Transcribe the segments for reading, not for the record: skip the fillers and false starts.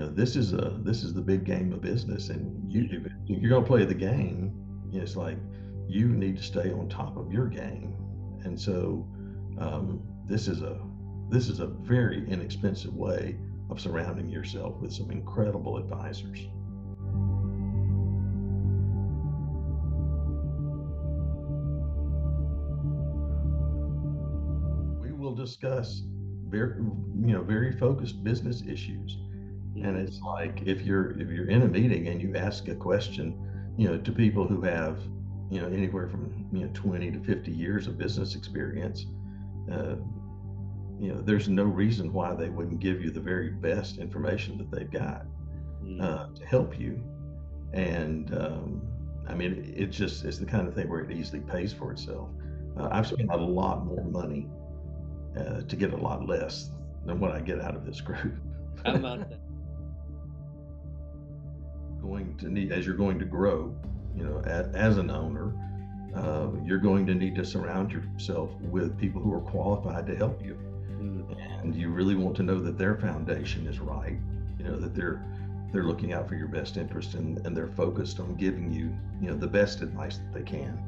this is the big game of business, and if you're going to play the game, it's like you need to stay on top of your game. And so um, this is a very inexpensive way of surrounding yourself with some incredible advisors. We will discuss very focused business issues. And Mhm. it's like if you're in a meeting and you ask a question, to people who have, anywhere from 20 to 50 years of business experience, uh, there's no reason why they wouldn't give you the very best information that they've got Mm. to help you. And I mean, it's the kind of thing where it easily pays for itself. I've spent a lot more money to get a lot less than what I get out of this group. How about that? Going to need As you're going to grow, as an owner, you're going to need to surround yourself with people who are qualified to help you, Mm. and you really want to know that their foundation is right. That they're looking out for your best interest, and they're focused on giving you the best advice that they can.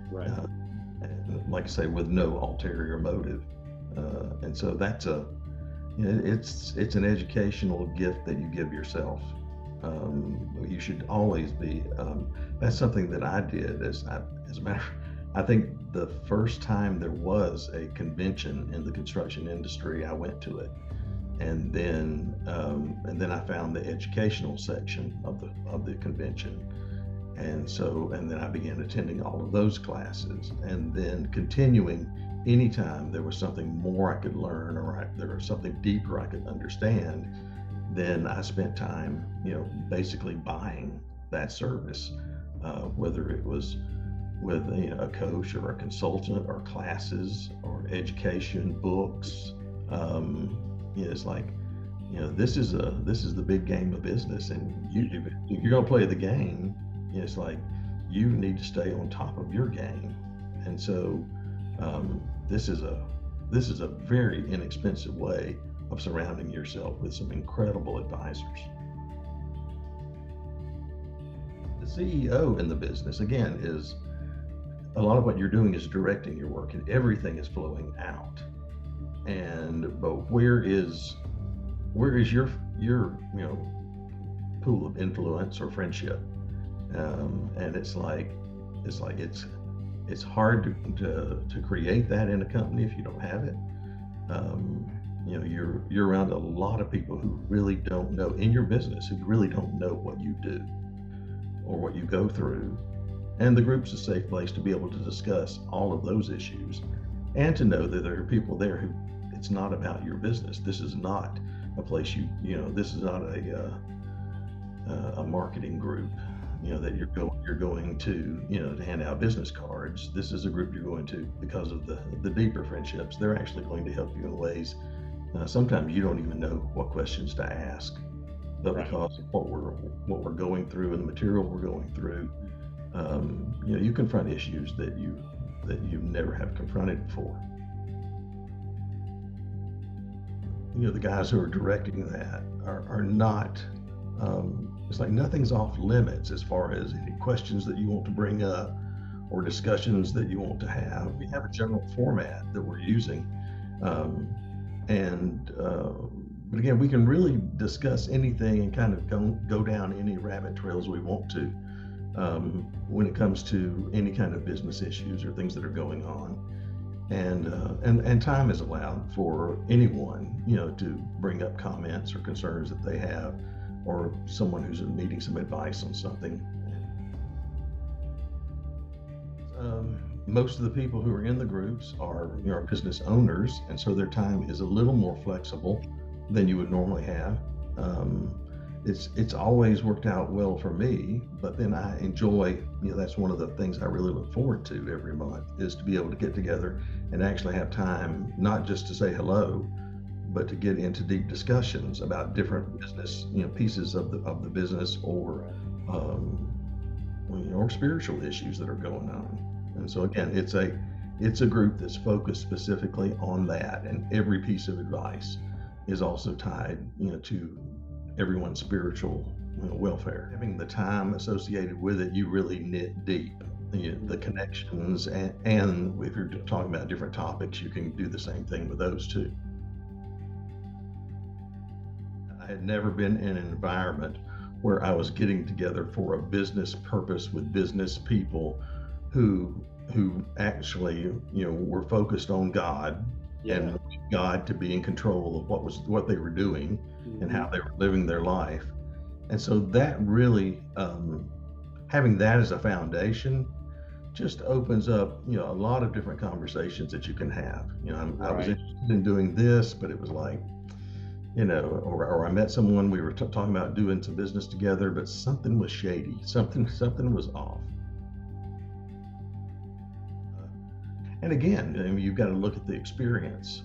Right. Uh, and like I say, with no ulterior motive. And so it's an educational gift that you give yourself. You should always be. That's something that I did. As a matter, I think the first time there was a convention in the construction industry, I went to it, and then I found the educational section of the convention, and then I began attending all of those classes, and then continuing anytime there was something more I could learn, or there was something deeper I could understand. Then I spent time, basically buying that service, whether it was with a coach or a consultant or classes or education books. It's like, this is the big game of business, and if you're going to play the game, it's like you need to stay on top of your game. And so um, this is a very inexpensive way of surrounding yourself with some incredible advisors. The CEO in the business, again, is a lot of what you're doing is directing your work, and everything is flowing out. But where is your pool of influence or friendship? And it's hard to create that in a company if you don't have it. Um, you're around a lot of people who really don't know in your business, who really don't know what you do or what you go through. And the group's a safe place to be able to discuss all of those issues, and to know that there are people there who, it's not about your business. This is not a place this is not a marketing group, that you're going to hand out business cards. This is a group you're going to because of the deeper friendships. They're actually going to help you in ways sometimes you don't even know what questions to ask, but Right. because of what we're going through and the material we're going through, you confront issues that you never have confronted before. The guys who are directing that are not. It's like nothing's off limits as far as any questions that you want to bring up or discussions that you want to have. We have a general format that we're using, um, and but again, we can really discuss anything and kind of go down any rabbit trails we want to, when it comes to any kind of business issues or things that are going on. And time is allowed for anyone, to bring up comments or concerns that they have, or someone who's needing some advice on something. Most of the people who are in the groups are business owners, and so their time is a little more flexible than you would normally have. Um, it's always worked out well for me, but then I enjoy, that's one of the things I really look forward to every month, is to be able to get together and actually have time, not just to say hello, but to get into deep discussions about different business, pieces of the business, or Right. um, or spiritual issues that are going on. And so again, it's a group that's focused specifically on that, and every piece of advice is also tied, to everyone's spiritual welfare. Having the time associated with it, you really knit deep the connections, and if you're talking about different topics, you can do the same thing with those too. I had never been in an environment where I was getting together for a business purpose with business people who actually were focused on God and God to be in control of what they were doing and how they were living their life. And so that really, having that as a foundation just opens up a lot of different conversations that you can have. I was interested in doing this, but it was like, or I met someone, we were talking about doing some business together, but something was shady, something was off. And again, I mean, you've got to look at the experience,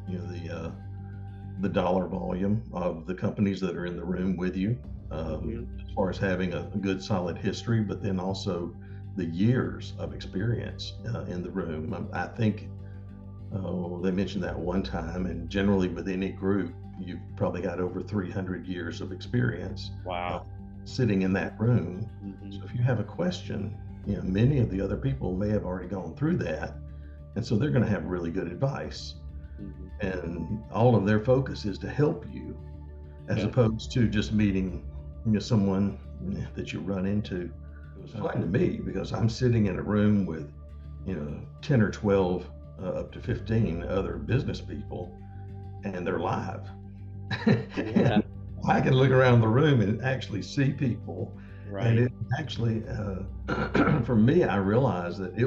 the dollar volume of the companies that are in the room with you, as far as having a good solid history, but then also the years of experience in the room. I think they mentioned that one time, and generally with any group, you've probably got over 300 years of experience. Wow. Sitting in that room. So if you have a question, many of the other people may have already gone through that, and so they're going to have really good advice. And all of their focus is to help you, as opposed to just meeting someone that you run into. It was fun to me because I'm sitting in a room with 10 or 12 up to 15 other business people, and they're live. And I can look around the room and actually see people. And it actually, for me, I realized that it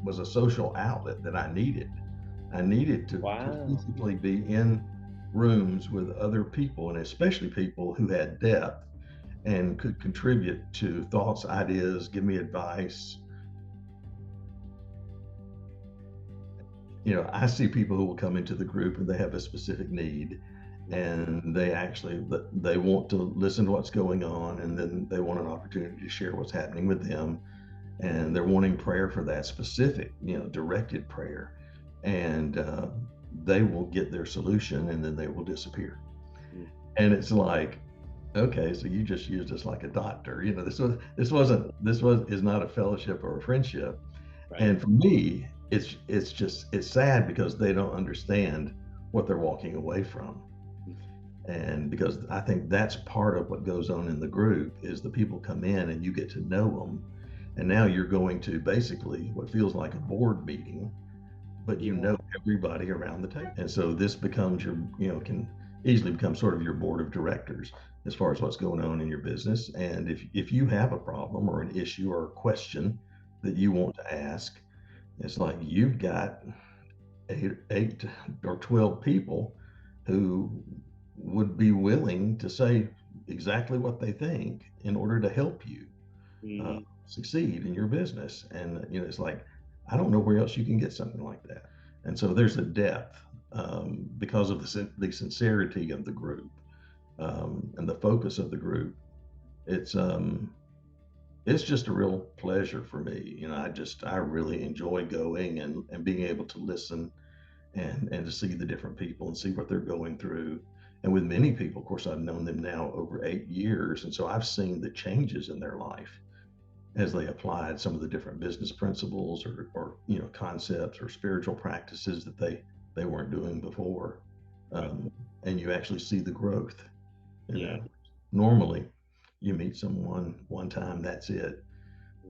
was a social outlet that I needed. I needed to physically be in rooms with other people, and especially people who had depth and could contribute to thoughts, ideas, give me advice. I see people who will come into the group and they have a specific need, and they want to listen to what's going on, and then they want an opportunity to share what's happening with them, and they're wanting prayer for that specific, directed prayer, and they will get their solution, and then they will disappear. And it's like, okay, so you just used us like a doctor. This is not a fellowship or a friendship. And for me, it's sad because they don't understand what they're walking away from. And because I think that's part of what goes on in the group is the people come in and you get to know them, and now you're going to basically what feels like a board meeting, but everybody around the table. And so this becomes can easily become sort of your board of directors as far as what's going on in your business. And if you have a problem or an issue or a question that you want to ask, it's like you've got eight or 12 people who would be willing to say exactly what they think in order to help you succeed in your business. And it's like, I don't know where else you can get something like that. And so there's a depth because of the sincerity of the group and the focus of the group. It's just a real pleasure for me. I really enjoy going and being able to listen and to see the different people and see what they're going through. And with many people, of course, I've known them now over 8 years, and so I've seen the changes in their life as they applied some of the different business principles or concepts or spiritual practices that they weren't doing before. And you actually see the growth. Normally, you meet someone one time, that's it.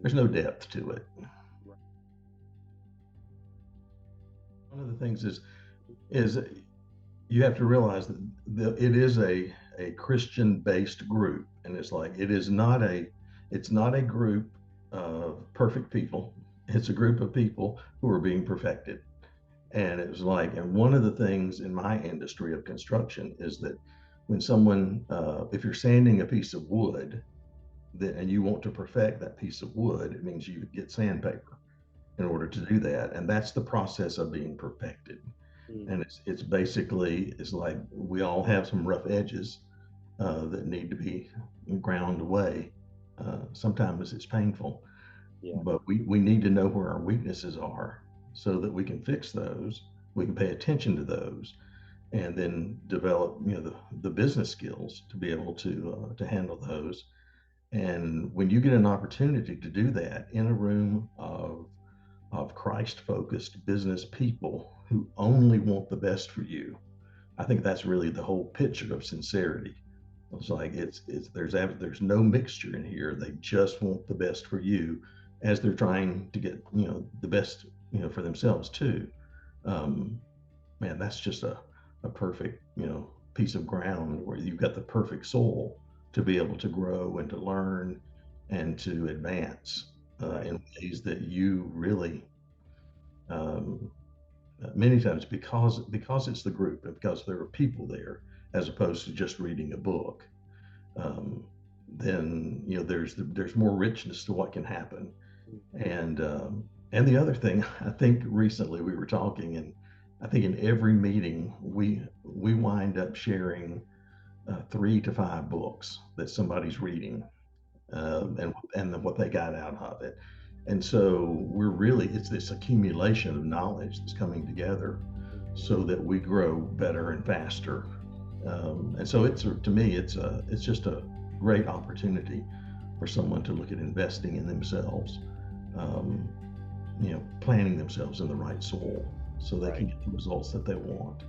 There's no depth to it. One of the things is you have to realize that it is a Christian-based group, and it's not a group of perfect people. It's a group of people who are being perfected. And it was like, and one of the things in my industry of construction is that when someone, if you're sanding a piece of wood, and you want to perfect that piece of wood, it means you get sandpaper in order to do that, and that's the process of being perfected. And it's basically, it's like we all have some rough edges that need to be ground away. Sometimes it's painful, but we need to know where our weaknesses are so that we can fix those. We can pay attention to those, and then develop, the business skills to be able to handle those. And when you get an opportunity to do that in a room of Christ-focused business people who only want the best for you, I think that's really the whole picture of sincerity. It's like there's no mixture in here. They just want the best for you, as they're trying to get the best for themselves too. Um, Man, that's just a perfect piece of ground where you've got the perfect soil to be able to grow and to learn and to advance Right. in ways that you really um, many times, because it's the group and because there are people there as opposed to just reading a book, um, then there's more richness to what can happen. Mhm. And the other thing, I think recently we were talking, and I think in every meeting we wind up sharing 3 to 5 books that somebody's reading, and what they got out of it. And so it's this accumulation of knowledge that's coming together Mhm. so that we grow better and faster. And so to me, it's just a great opportunity for someone to look at investing in themselves, planting themselves in the right soil so they can Right. get the results that they want.